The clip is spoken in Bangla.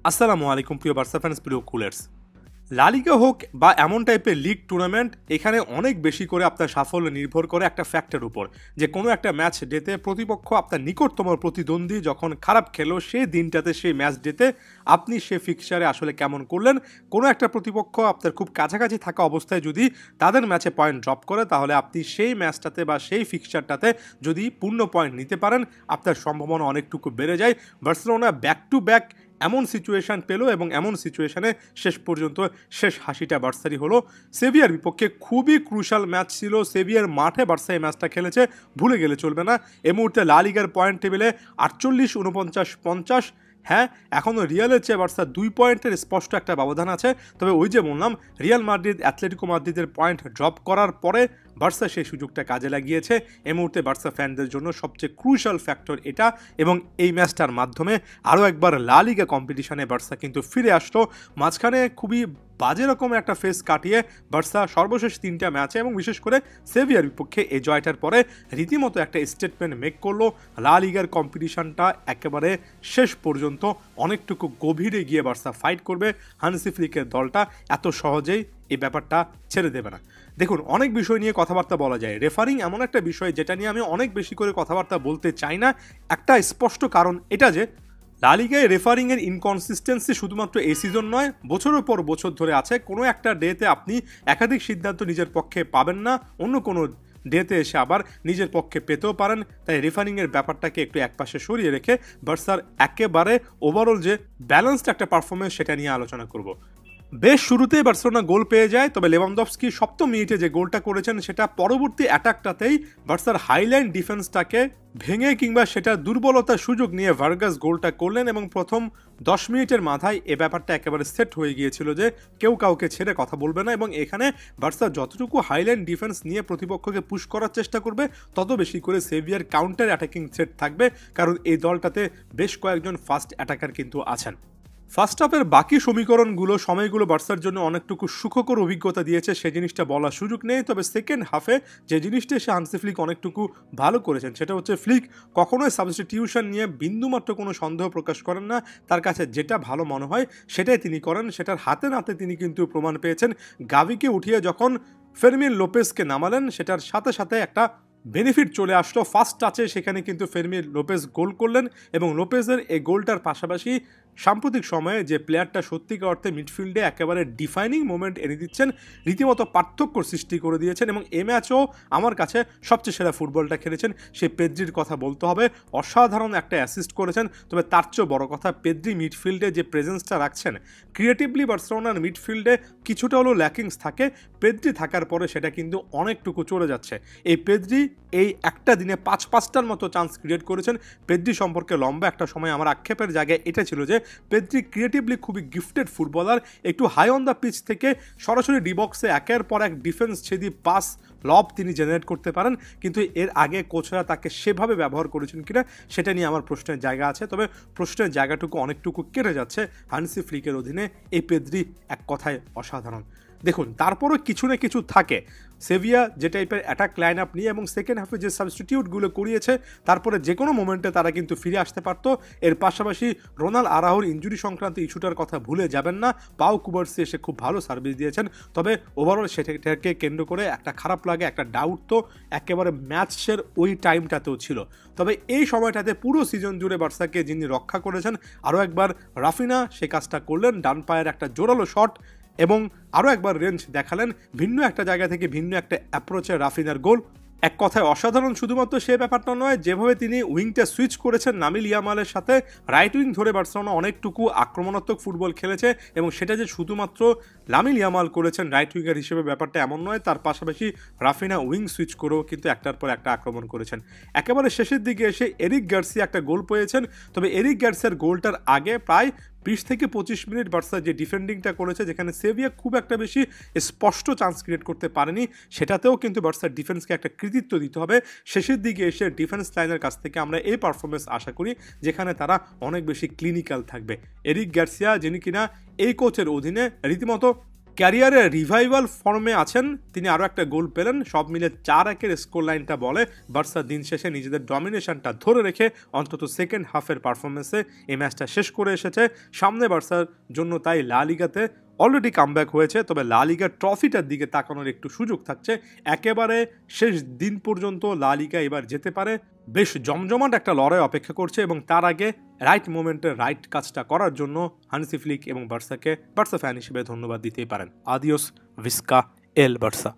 আসসালামু আলাইকুম প্রিয় বার্সা ফ্যান্স, প্রিয় কুলার্স। লা লিগা হোক বা এমন টাইপের লিগ টুর্নামেন্ট, এখানে অনেক বেশি করে আপনার সাফল্য নির্ভর করে একটা ফ্যাক্টর উপর, যে কোনো একটা ম্যাচ ডেতে প্রতিপক্ষ আপনার নিকটতম প্রতিদ্বন্দ্বী যখন খারাপ খেলো সেই দিনটাতে, সেই ম্যাচ ডেতে আপনি সে ফিক্সচারে আসলে কেমন করলেন। কোনো একটা প্রতিপক্ষ আপনার খুব কাছাকাছি থাকা অবস্থায় যদি তাদের ম্যাচে পয়েন্ট ড্রপ করে, তাহলে আপনি সেই ম্যাচটাতে বা সেই ফিক্সচারটাতে যদি পূর্ণ পয়েন্ট নিতে পারেন, আপনার সম্ভাবনা অনেকটুকু বেড়ে যায়। বার্সেলোনা ব্যাক টু ব্যাক এমন সিচুয়েশান পেল এবং এমন সিচুয়েশানে শেষ পর্যন্ত শেষ হাসিটা বার্সারই হলো। সেভিয়ার বিপক্ষে খুবই ক্রুশাল ম্যাচ ছিল, সেভিয়ার মাঠে বার্সা এই ম্যাচটা খেলেছে, ভুলে গেলে চলবে না। এই মুহূর্তে লা লিগার পয়েন্ট টেবিলে 48, 49, 50। হ্যাঁ, এখনও রিয়ালের চেয়ে বার্সার 2 পয়েন্টের স্পষ্ট একটা ব্যবধান আছে। তবে ওই যে বললাম, রিয়াল মাদ্রিদ অ্যাথলেটিকো মাদ্রিদের পয়েন্ট ড্রপ করার পরে বার্সা সেই সুযোগটা কাজে লাগিয়েছে। এই মুহূর্তে বার্সা ফ্যানদের জন্য সবচেয়ে ক্রুশাল ফ্যাক্টর এটা, এবং এই ম্যাচটার মাধ্যমে আরও একবার লা লিগা কম্পিটিশনে বার্সা কিন্তু ফিরে আসলো। মাঝখানে খুবই বাজে রকমের একটা ফেস কাটিয়ে বার্সা সর্বশেষ 3টা ম্যাচে এবং বিশেষ করে সেভিয়ার বিপক্ষে এই জয়টার পরে রীতিমতো একটা স্টেটমেন্ট মেক করলো। লা লিগার কম্পিটিশনটা একেবারে শেষ পর্যন্ত অনেকটুকু গভীরে গিয়ে বার্সা ফাইট করবে। হানসি ফ্লিকের দলটা এত সহজেই এই ব্যাপারটা ছেড়ে দেবে না। দেখুন, অনেক বিষয় নিয়ে কথাবার্তা বলা যায়, রেফারিং এমন একটা বিষয় যেটা নিয়ে আমি অনেক বেশি করে কথাবার্তা বলতে চাই না। একটা স্পষ্ট কারণ এটা যে লা লিগায় রেফারিংয়ের ইনকনসিস্টেন্সি শুধুমাত্র এই সিজন নয়, বছরের পর বছর ধরে আছে। কোনো একটা ডেতে আপনি একাধিক সিদ্ধান্ত নিজের পক্ষে পাবেন না, অন্য কোনো ডেতে এসে আবার নিজের পক্ষে পেতেও পারেন। তাই রেফারিংয়ের ব্যাপারটাকে একটু একপাশে সরিয়ে রেখে বার্সার একেবারে ওভারঅল যে ব্যালেন্সড একটা পারফরমেন্স সেটা নিয়ে আলোচনা করব। বেশ শুরুতেই বার্সেলোনা গোল পেয়ে যায়, তবে লেভানডস্কি 7ম মিনিটে যে গোলটা করেছেন সেটা পরবর্তী অ্যাটাকটাতেই বার্সার হাইলাইন ডিফেন্সটাকে ভেঙে কিংবা সেটা দুর্বলতার সুযোগ নিয়ে ভার্গাস গোলটা করলেন, এবং প্রথম 10 মিনিটের মাথায় এ ব্যাপারটা একেবারে সেট হয়ে গিয়েছিল যে কেউ কাউকে ছেড়ে কথা বলবে না, এবং এখানে বার্সা যতটুকু হাইলাইন ডিফেন্স নিয়ে প্রতিপক্ষকে পুশ করার চেষ্টা করবে, তত বেশি করে সেভিয়ার কাউন্টার অ্যাটাকিং থ্রেট থাকবে, কারণ এই দলটাতে বেশ কয়েকজন ফাস্ট অ্যাটাকার কিন্তু আছেন। ফার্স্ট হাফের বাকি সময়গুলো বার্সার জন্য অনেকটুকু সুখকর অভিজ্ঞতা দিয়েছে, সেই জিনিসটা বলার সুযোগ নেই। তবে সেকেন্ড হাফে যে জিনিসটা সে হানসি ফ্লিক অনেকটুকু ভালো করেছেন সেটা হচ্ছে, ফ্লিক কখনোই সাবস্টিটিউশন নিয়ে বিন্দুমাত্র কোনো সন্দেহ প্রকাশ করেন না। তার কাছে যেটা ভালো মনে হয় সেটাই তিনি করেন, সেটার হাতে নাতে তিনি কিন্তু প্রমাণ পেয়েছেন। গাভিকে উঠিয়ে যখন ফেরমিন লোপেজকে নামালেন, সেটার সাথে সাথে একটা বেনিফিট চলে আসলো। ফার্স্ট টাচে সেখানে কিন্তু ফেরমিন লোপেজ গোল করলেন, এবং লোপেজের এই গোলটার পাশাপাশি সাম্প্রতিক সময়ে যে প্লেয়ারটা সত্যিকার অর্থে মিডফিল্ডে একেবারে ডিফাইনিং মোমেন্ট এনে দিচ্ছেন, রীতিমতো পার্থক্য সৃষ্টি করে দিয়েছেন, এবং এ ম্যাচও আমার কাছে সবচেয়ে সেরা ফুটবলটা খেলেছেন সেই পেদ্রির কথা বলতে হবে। অসাধারণ একটা অ্যাসিস্ট করেছেন। তবে তার চেয়েও বড় কথা, পেদ্রি মিডফিল্ডে যে প্রেজেন্সটা রাখছেন, ক্রিয়েটিভলি বার্সেলোনার মিডফিল্ডে কিছুটা হলেও ল্যাকিংস থাকে, পেদ্রি থাকার পরে সেটা কিন্তু অনেকটুকু চলে যাচ্ছে। এই পেদ্রি এই একটা দিনে 5-5টার মতো চান্স ক্রিয়েট করেছেন। পেদ্রি সম্পর্কে লম্বা একটা সময় আমার আক্ষেপের জায়গায় এটা ছিল যে পেদ্রি ক্রিয়েটিভলি খুবই গিফটেড ফুটবলার, একটু হাই অন দ্য পিচ থেকে সরাসরি ডিবক্সে একের পর এক ডিফেন্স ছেদি পাস লব তিনি জেনারেট করতে পারেন, কিন্তু এর আগে কোচরা তাকে সেভাবে ব্যবহার করেছেন কিনা সেটা নিয়ে আমার প্রশ্নের জায়গা আছে। তবে প্রশ্নের জায়গাটুকু অনেকটুকু কেটে যাচ্ছে হানসি ফ্লিকের অধীনে। এই পেদ্রি এক কথায় অসাধারণ। দেখুন, তারপরও কিছু না কিছু থাকে। সেভিয়া যে টাইপের অ্যাটাক লাইন আপ নিয়ে এবং সেকেন্ড হাফে যে সাবস্টিটিউটগুলো করিয়েছে, তারপরে যে কোনো মোমেন্টে তারা কিন্তু ফিরে আসতে পারতো। এর পাশাপাশি রোনাল আরাউর ইনজুরি সংক্রান্ত ইস্যুটার কথা ভুলে যাবেন না। পাও কুবার্সি এসে খুব ভালো সার্ভিস দিয়েছেন। তবে ওভারঅল সেটাকে কেন্দ্র করে একটা খারাপ লাগে, একটা ডাউট তো একেবারে ম্যাচের ওই টাইমটাতেও ছিল। তবে এই সময়টাতে পুরো সিজন জুড়ে বার্সাকে যিনি রক্ষা করেছেন, আরও একবার রাফিনা সে কাজটা করলেন। ডান পায়ের একটা জোরালো শট এবং আরও একবার রেঞ্জ দেখালেন, ভিন্ন একটা জায়গা থেকে ভিন্ন একটা অ্যাপ্রোচে রাফিনার গোল। এক কথায় অসাধারণ। শুধুমাত্র সে ব্যাপারটা নয়, যেভাবে তিনি উইংটা সুইচ করেছেন নামিল ইয়ামালের সাথে, রাইট উইং ধরে বার্সেলোনা অনেকটুকু আক্রমণাত্মক ফুটবল খেলেছে, এবং সেটা যে শুধুমাত্র লামিল ইয়ামাল করেছেন রাইট উইঙ্গার হিসেবে ব্যাপারটা এমন নয়, তার পাশাপাশি রাফিনা উইং সুইচ করেও কিন্তু একটার পর একটা আক্রমণ করেছেন। একেবারে শেষের দিকে এসে এরিক গার্সিয়া একটা গোল পেয়েছেন। তবে এরিক গার্সিয়ার গোলটার আগে প্রায় 20 থেকে 25 মিনিট বার্সা যে ডিফেন্ডিংটা করেছে, যেখানে সেভিয়া খুব একটা বেশি স্পষ্ট চান্স ক্রিয়েট করতে পারেনি, সেটাতেও কিন্তু বার্সার ডিফেন্সকে একটা কৃতিত্ব দিতে হবে। শেষের দিকে এসে ডিফেন্স লাইনের কাছ থেকে আমরা এই পারফরমেন্স আশা করি, যেখানে তারা অনেক বেশি ক্লিনিক্যাল থাকবে। এরিক গার্সিয়া যিনি কিনা এই কোচের অধীনে রীতিমতো ক্যারিয়ারে রিভাইভাল ফর্মে আছেন, তিনি আরও একটা গোল পেলেন। সব মিলে 4-1 স্কোর লাইনটা বলে বার্সা দিন শেষে নিজেদের ডমিনেশনটা ধরে রেখে অন্তত সেকেন্ড হাফের পারফরমেন্সে এই ম্যাচটা শেষ করে এসেছে। সামনে বার্সার জন্য তাই লা লিগাতে অলরেডি কামব্যাক হয়েছে, তবে লা লিগার ট্রফিটার দিকে তাকানোর একটু সুযোগ থাকছে। একেবারে শেষ দিন পর্যন্ত লা লিগা এবার যেতে পারে, বেশ জমজমাট একটা লড়াই অপেক্ষা করছে এবং তার আগে রাইট মোমেন্টে রাইট কাজটা করার জন্য হানসি ফ্লিক এবং বার্সা ফ্যান হিসেবে ধন্যবাদ দিতেই পারেন। আদিওস ভিস্কা এল বার্সা।